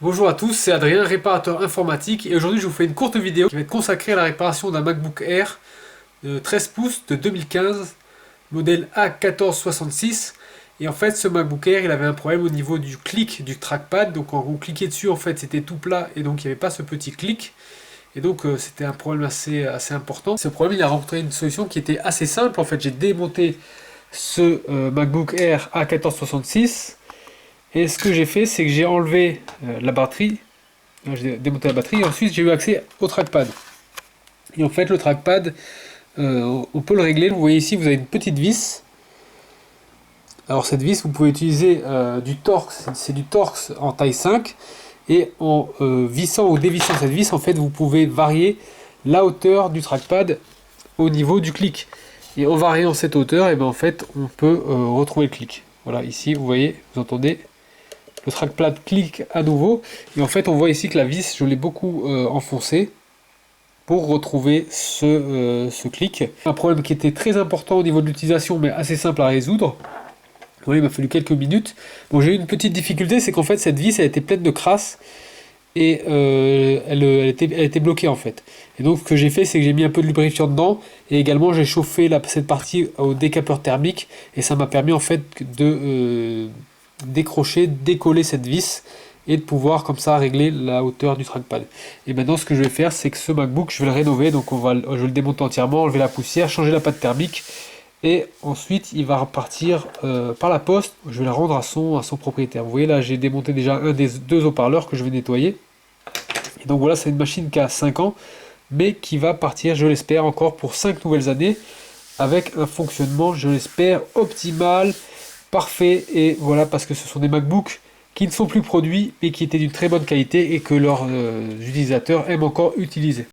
Bonjour à tous, c'est Adrien, réparateur informatique, et aujourd'hui je vous fais une courte vidéo qui va être consacrée à la réparation d'un MacBook Air de 13 pouces de 2015, modèle A1466. Et en fait, ce MacBook Air, il avait un problème au niveau du clic du trackpad. Donc quand vous cliquez dessus, en fait, c'était tout plat et donc il n'y avait pas ce petit clic. Et donc c'était un problème assez important. Ce problème, il a rencontré une solution qui était assez simple. En fait, j'ai démonté ce MacBook Air A1466. Et ce que j'ai fait, c'est que j'ai enlevé la batterie, j'ai démonté la batterie, et ensuite j'ai eu accès au trackpad. Et en fait, le trackpad, on peut le régler. Vous voyez ici, vous avez une petite vis. Alors cette vis, vous pouvez utiliser du Torx, c'est du Torx en taille 5. Et en vissant ou dévissant cette vis, en fait, vous pouvez varier la hauteur du trackpad au niveau du clic. Et en variant cette hauteur, et ben en fait, on peut retrouver le clic. Voilà, ici, vous voyez, vous entendez. Le trackpad clique à nouveau. Et en fait, on voit ici que la vis, je l'ai beaucoup enfoncée pour retrouver ce clic. Un problème qui était très important au niveau de l'utilisation, mais assez simple à résoudre. Oui, il m'a fallu quelques minutes. Bon, j'ai eu une petite difficulté, c'est qu'en fait, cette vis, elle était pleine de crasse. Et elle était bloquée en fait. Et donc ce que j'ai fait, c'est que j'ai mis un peu de lubrifiant dedans. Et également, j'ai chauffé cette partie au décapeur thermique. Et ça m'a permis en fait de décrocher, décoller cette vis et de pouvoir comme ça régler la hauteur du trackpad. Et maintenant ce que je vais faire, c'est que ce MacBook, je vais le rénover, donc je vais le démonter entièrement, enlever la poussière, changer la pâte thermique, et ensuite il va repartir par la poste. Je vais le rendre à son propriétaire. Vous voyez là, j'ai démonté déjà un des deux haut-parleurs que je vais nettoyer. Et donc voilà, c'est une machine qui a 5 ans, mais qui va partir, je l'espère, encore pour 5 nouvelles années, avec un fonctionnement, je l'espère, optimal, parfait. Et voilà, parce que ce sont des MacBooks qui ne sont plus produits, mais qui étaient d'une très bonne qualité et que leurs utilisateurs aiment encore utiliser.